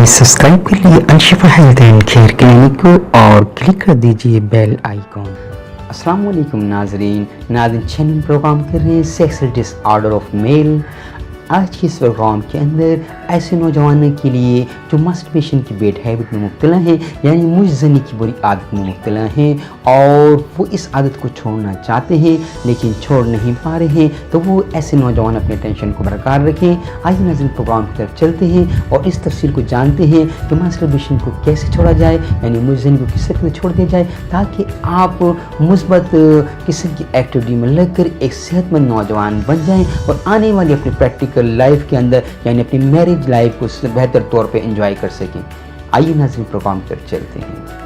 Subscribe कर लिए अनशिफा health and care clinic को और क्लिक कर दीजिए बेल आइकॉन। अस्सलाम वालेकुम नाज़रीन चैनल प्रोग्राम कर रहे हैं सेक्सुअल डिसऑर्डर ऑफ मेल। आज के इस प्रोग्राम के अंदर ऐसे नौजवानों के लिए जो मास्टरबेशन की बैड हैबिट में मुब्तला हैं, यानी मुंहज़नी की बुरी आदत में मुब्तला हैं और वो इस आदत को छोड़ना चाहते हैं लेकिन छोड़ नहीं पा रहे हैं, तो वो ऐसे नौजवान अपने टेंशन को बरकरार रखें। आइए नाज़रीन प्रोग्राम की तरफ चलते हैं और इस तफसील को जानते हैं कि मास्टरबेशन को कैसे छोड़ा जाए, यानी मुंहज़नी को किस तरह छोड़ दिया जाए ताकि आप मुस्बत किस्म की एक्टिविटी में लगकर एक सेहतमंद नौजवान बन जाएँ और आने वाली अपनी प्रैक्टिकल लाइफ के अंदर यानी अपनी मैरिज लाइफ को बेहतर तौर पे एंजॉय कर सकें। आइए नाज़रीन प्रोग्राम पर चलते हैं।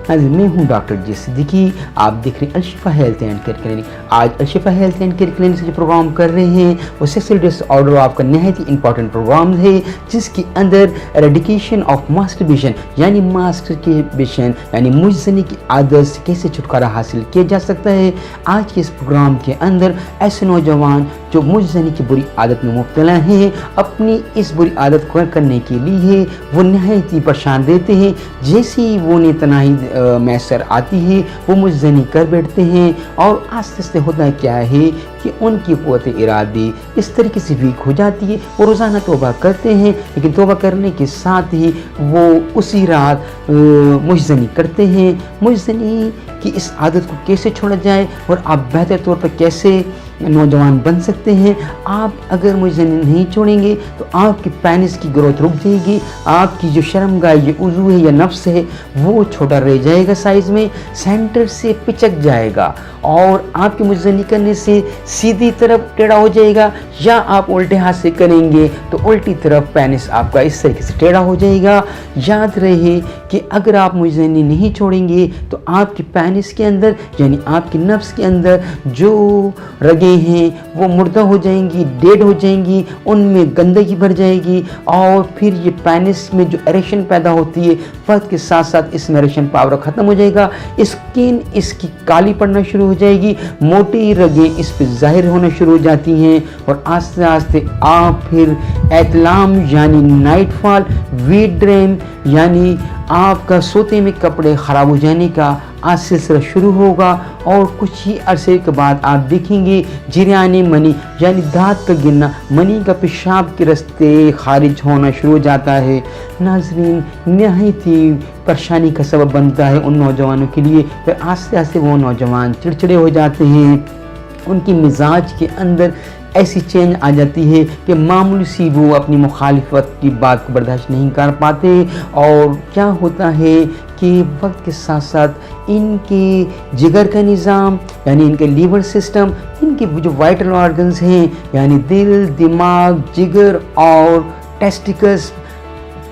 मैं हूँ डॉक्टर जी सिद्दीकी, आप देख रहे हैं अल-शिफा हेल्थ एंड केयर क्लिनिक। आज अल-शिफा हेल्थ एंड केयर क्लिनिक से जो प्रोग्राम कर रहे हैं वो सेक्सुअल डिसऑर्डर आपका नहायत ही इंपॉर्टेंट प्रोग्राम है, जिसके अंदर एरेडिकेशन ऑफ मास्टरबेशन यानी मास्टरबेशन यानी मुंहज़नी की आदत से कैसे छुटकारा हासिल किया जा सकता है। आज के इस प्रोग्राम के अंदर ऐसे नौजवान जो मुंहज़नी की बुरी आदत में मुब्तला हैं, अपनी इस बुरी आदत को करने के लिए वो नहायत ही परेशान रहते हैं। जैसे ही वो तनाही मैसर आती है वो मुंहज़नी कर बैठते हैं और आस्ते आस्ते होता क्या है कि उनकी क़ुव्वत इरादी इस तरीके से वीक हो जाती है। वो रोज़ाना तौबा करते हैं लेकिन तौबा करने के साथ ही वो उसी रात मुंहज़नी करते हैं। मुंहज़नी की इस आदत को कैसे छोड़ा जाए और आप बेहतर तौर पर कैसे नौजवान बन सकते हैं। आप अगर मुंहज़नी नहीं छोड़ेंगे तो आपकी पेनिस की ग्रोथ रुक जाएगी, आपकी जो शर्मगाह ये उज़ू है या नफ्स है वो छोटा रह जाएगा, साइज़ में सेंटर से पिचक जाएगा और आपके मुंहज़नी करने से सीधी तरफ टेढ़ा हो जाएगा, या आप उल्टे हाथ से करेंगे तो उल्टी तरफ पेनिस आपका इस तरीके से टेढ़ा हो जाएगा। याद रहे कि अगर आप मुंहज़नी नहीं छोड़ेंगे तो आपकी पेनिस के अंदर यानी आपकी नफ्स के अंदर जो रगे हैं वो मुर्दा हो जाएंगी, डेड हो जाएंगी, उनमें गंदगी भर जाएगी और फिर ये पेनिस में जो एरेक्शन पैदा होती है वक्त के साथ साथ इसमें एरेक्शन पावर ख़त्म हो जाएगा, स्किन इसकी काली पड़ना शुरू हो जाएगी, मोटी रगें इस पर ज़ाहिर होना शुरू हो जाती हैं और आस्ते आस्ते आप फिर एतलाम यानी नाइट फॉल, वीट ड्रीम यानी आपका सोते में कपड़े ख़राब हो जाने का आज सिलसिला शुरू होगा और कुछ ही अरसे के बाद आप देखेंगे जिराने मनी यानी दांत का गिरना, मनी का पेशाब के रास्ते खारिज होना शुरू हो जाता है। नाज़रीन नहायत ही परेशानी का सबब बनता है उन नौजवानों के लिए। फिर आस्ते आस्ते वो नौजवान चिड़चिड़े हो जाते हैं, उनकी मिजाज के अंदर ऐसी चेंज आ जाती है कि मामूली सी वो अपनी मुखालिफत की बात को बर्दाश्त नहीं कर पाते और क्या होता है कि वक्त के साथ साथ इनके जिगर का निज़ाम यानी इनके लीवर सिस्टम, इनके जो वाइटल ऑर्गन्स हैं यानी दिल, दिमाग, जिगर और टेस्टिकल्स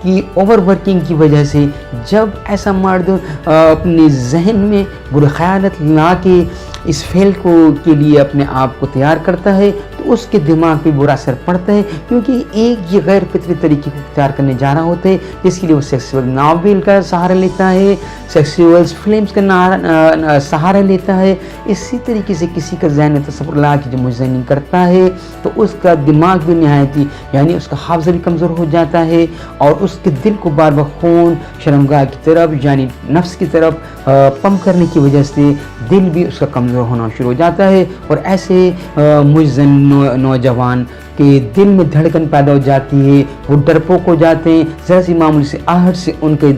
की ओवर वर्किंग की वजह से जब ऐसा मर्द अपने जहन में बुरे ख़यालात ला के इस फेल को के लिए अपने आप को तैयार करता है तो उसके दिमाग पे बुरा असर पड़ता है, क्योंकि एक ये गैर फितरी तरीके को तैयार करने जा रहा होता है जिसके लिए वो सेक्सुअल नावल का सहारा लेता है, सेक्सुअल फिल्म्स का सहारा लेता है। इसी तरीके से किसी का ज़हन में तसव्वुर ला के जब मुंहज़नी करता है तो उसका दिमाग भी नहायत ही यानी उसका हाफ़ज़ा भी कमज़ोर हो जाता है और उसके दिल को बार बार खून शर्मगाह की तरफ यानी नफ्स की तरफ पंप करने की वजह से दिल भी उसका कमज़ोर होना शुरू हो जाता है और ऐसे मुंहज़नी नौजवान के दिल में धड़कन पैदा हो जाती है, वो डरपोक हो जाते हैं, ज़रा सी मामूली से आहट से उनके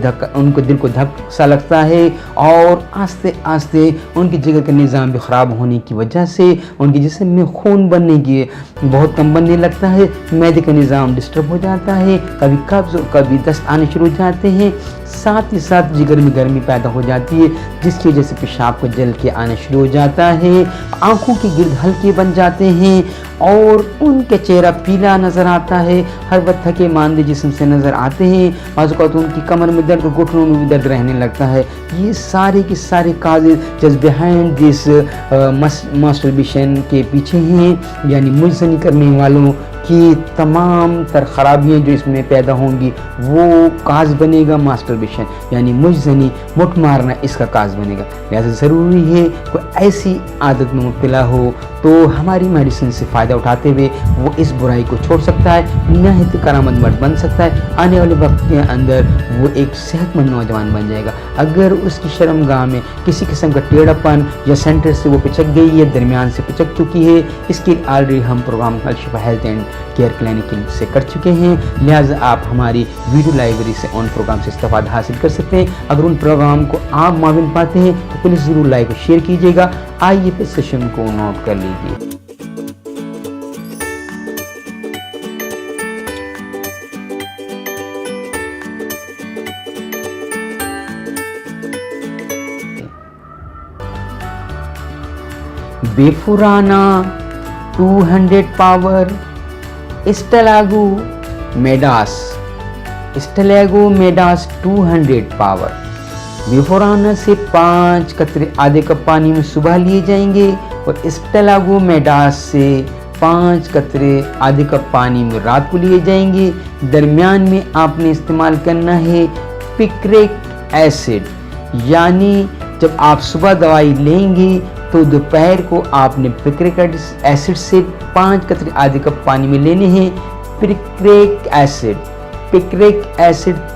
दिल को धक्का सा लगता है और आस्ते आस्ते उनकी जिगर का निज़ाम भी ख़राब होने की वजह से उनके जिस्म में खून बनने की बहुत कम बनने लगता है, मैदे का निज़ाम डिस्टर्ब हो जाता है, कभी कब्ज़ कभी दस्त आने शुरू हो जाते हैं, साथ ही साथ जिगर में गर्मी पैदा हो जाती है जिसकी वजह से पेशाब को जल के आना शुरू हो जाता है, आँखों के गिर्द हल्के बन जाते हैं और उनके चेहरा पीला नज़र आता है, हर वक्त थके मांदे जिस्म से नज़र आते हैं, बाज़ उनकी कमर में दर्द, घुटनों में भी दर्द रहने लगता है। ये सारे के सारे काज़ जस्ट बिहाइंड दिस मास्टरबेशन के पीछे हैं, यानी मुंहज़नी करने वालों کہ تمام تر خرابیاں جو اس میں پیدا ہوں گی وہ کاز بنے گا ماسٹربیشن، یعنی مجھ زنی مٹھ مارنا اس کا کاز بنے گا۔ لہٰذا ضروری ہے کوئی ایسی عادت میں مبتلا ہو تو ہماری میڈیسن سے فائدہ اٹھاتے ہوئے وہ اس برائی کو چھوڑ سکتا ہے، نہایت کارآمد مرد بن سکتا ہے، آنے والے وقت کے اندر وہ ایک صحت مند نوجوان بن جائے گا۔ اگر اس کی شرمگاہ میں کسی قسم کا ٹیڑھا پن یا سینٹر سے وہ پچک گئی ہے، درمیان سے پچک چکی ہے، اس کے آلریڈی ہم programme Al Shifa health and care clinic سے کر چکے ہیں، لہٰذا آپ ہماری ویڈیو لائبریری سے ان پروگرام سے استفادہ حاصل کر سکتے ہیں۔ اگر ان پروگرام کو آپ معاون پاتے ہیں تو پلیز ضرور لائک اور شیئر کیجیے گا۔ آئیے پھر سیشن کو نوٹ کر لیجیے۔ بیفورانا 200 پاور اسٹلاگو میڈاس 200 پاور بیفورانا سے 5 قطرے آدھے کپ پانی میں صبح لیے جائیں گے اور اسٹلاگو میڈاس سے 5 قطرے آدھے کپ پانی میں رات کو لیے جائیں گے۔ درمیان میں آپ نے استعمال کرنا ہے پکریک ایسڈ، یعنی جب آپ صبح دوائی لیں گے تو دوپہر کو آپ نے پکریک ایسڈ سے 5 قطرے آدھے کپ پانی میں لینے ہیں۔ پکریک ایسڈ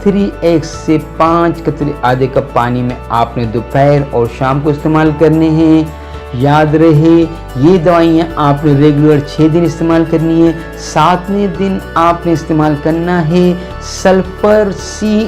3x سے 5 قطرے آدھے کپ پانی میں آپ نے دوپہر اور شام کو استعمال کرنے ہیں۔ یاد رہے یہ دوائیاں آپ نے ریگولر 6 دن استعمال کرنی ہے۔ 7ویں دن آپ نے استعمال کرنا ہے سلفر سی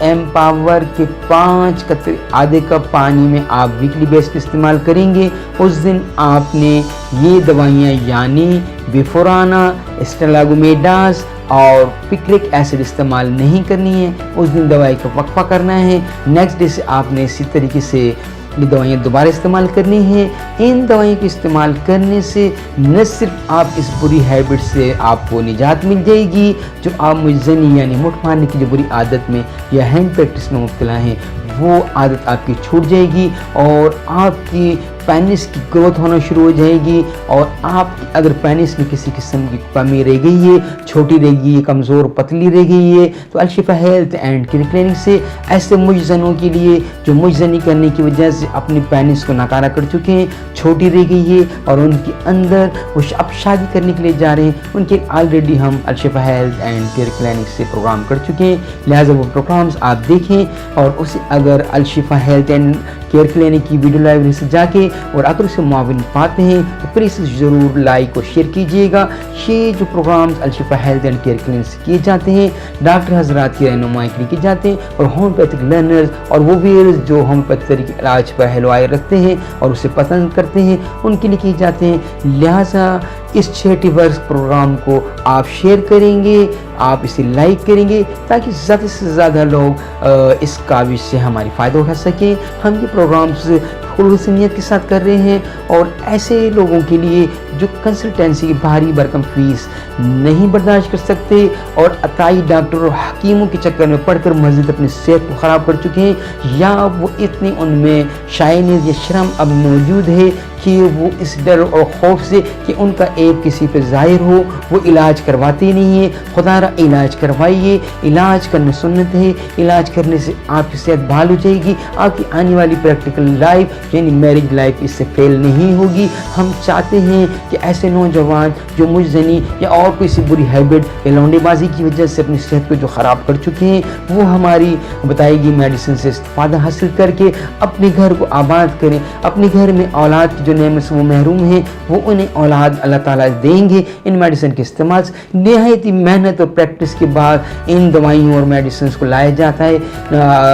ایم پاور کے 5 قطرے آدھے کپ پانی میں آپ ویکلی بیس پہ استعمال کریں گے۔ اس دن آپ نے یہ دوائیاں یعنی بیفورانا، اسٹلاگومیڈاس اور پکریک ایسڈ استعمال نہیں کرنی ہے، اس دن دوائی کا وقفہ کرنا ہے۔ نیکسٹ ڈے سے آپ نے اسی طریقے سے یہ دوائیاں دوبارہ استعمال کرنی ہیں۔ ان دوائیوں کو استعمال کرنے سے نہ صرف آپ اس بری ہیبٹ سے آپ کو نجات مل جائے گی جو آپ مجزنی یعنی مٹھ مارنے کی جو بری عادت میں یا ہینڈ پریکٹس میں مبتلا ہیں، وہ عادت آپ کی چھوٹ جائے گی اور آپ کی پینس کی گروتھ ہونا شروع ہو جائے گی۔ اور آپ کی اگر پینس میں کسی قسم کی کمی رہ گئی ہے، چھوٹی رہ گئی ہے، کمزور پتلی رہ گئی ہے، تو Al Shifa health and care clinic سے ایسے مجزنوں کے لیے جو مجزنی کرنے کی وجہ سے اپنی پینس کو ناکارہ کر چکے ہیں، چھوٹی رہ گئی ہے اور ان کے اندر وہ اب شادی کرنے کے لیے جا رہے ہیں، ان کے آلریڈی ہم Al Shifa health and care clinic سے پروگرام کر چکے ہیں، لہٰذا وہ پروگرامز آپ دیکھیں اور اسے اگر Al Shifa health and care clinic کی ویڈیو لائبریری سے جا کے اور اگر اسے معاون پاتے ہیں تو پلیز ضرور لائک اور شیئر کیجیے گا۔ یہ جو programmes Al Shifa health and care clinic سے کیے جاتے ہیں ڈاکٹر حضرات کی رہنمائی کے لیے کیے جاتے ہیں اور ہومیوپیتھک لرنرز اور وہ ویئرز جو ہومیوپیتھ طریقے علاج پر ہلوائی رکھتے ہیں اور اسے پسند کرتے ہیں ان کے لیے کیے جاتے ہیں، لہٰذا اس چیریٹی ورک پروگرام کو آپ شیئر کریں گے، آپ اسے لائک کریں گے تاکہ زیادہ سے زیادہ لوگ اس کاوش سے ہماری فائدہ اٹھا سکیں۔ ہم یہ پروگرامز خلوص نیت کے ساتھ کر رہے ہیں اور ایسے لوگوں کے لیے جو کنسلٹنسی کی بھاری بھرکم فیس نہیں برداشت کر سکتے اور عطائی ڈاکٹر اور حکیموں کے چکر میں پڑھ کر مزید اپنی صحت کو خراب کر چکے ہیں، یا وہ اتنے ان میں شائنیز یا شرم اب موجود ہے کہ وہ اس ڈر اور خوف سے کہ ان کا عیب کسی پہ ظاہر ہو وہ علاج کرواتے نہیں ہیں۔ خدا را علاج کروائیے، علاج کرنا سنت ہے، علاج کرنے سے آپ کی صحت بحال ہو جائے گی، آپ کی آنے والی پریکٹیکل لائف یعنی میرج لائف اس سے فیل نہیں ہوگی۔ ہم چاہتے ہیں کہ ایسے نوجوان جو مجزنی یا اور کوئی سی بری ہیبٹ یا لونڈے بازی کی وجہ سے اپنی صحت کو جو خراب کر چکے ہیں، وہ ہماری بتائی گئی میڈیسن سے استفادہ حاصل کر کے اپنے گھر کو آباد کریں، اپنے گھر میں اولاد کی جو نعمت سے وہ محروم ہیں وہ انہیں اولاد اللہ تعالیٰ دیں گے۔ ان میڈیسن کے استعمال سے نہایت ہی محنت اور پریکٹس کے بعد ان دوائیوں اور میڈیسنز کو لایا جاتا ہے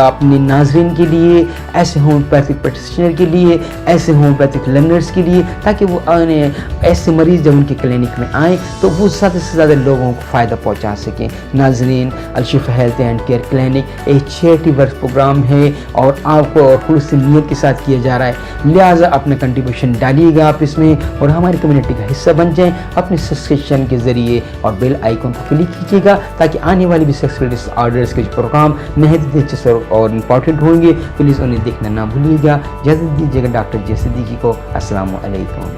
اپنے ناظرین کے لیے، ایسے ہومیوپیتھک پریکٹیشنر کے لیے، ایسے ہومیوپیتھک لرنرز کے لیے، تاکہ وہ ایسے مریض جب ان کے کلینک میں آئیں تو وہ زیادہ سے زیادہ لوگوں کو فائدہ پہنچا سکیں۔ ناظرین، Al Shifa health and care clinic ایک چیریٹی ورک پروگرام ہے اور آپ کو خلوص نیت کے ساتھ کیا جا رہا ہے، لہٰذا اپنا کنٹریبیوشن ڈالیے گا آپ اس میں اور ہماری کمیونٹی کا حصہ بن جائیں اپنے سبسکرپشن کے ذریعے اور بیل آئیکن کو کلک کیجیے گا تاکہ آنے والی بھی سیکسول ڈس آرڈرز کے جو پروگرام نہایت دلچسپ اور امپورٹنٹ ہوں گے پلیز انہیں دیکھنا نہ بھولیے گا۔ اجازت دیجیے گا ڈاکٹر جے صدیقی کو۔ السلام علیکم۔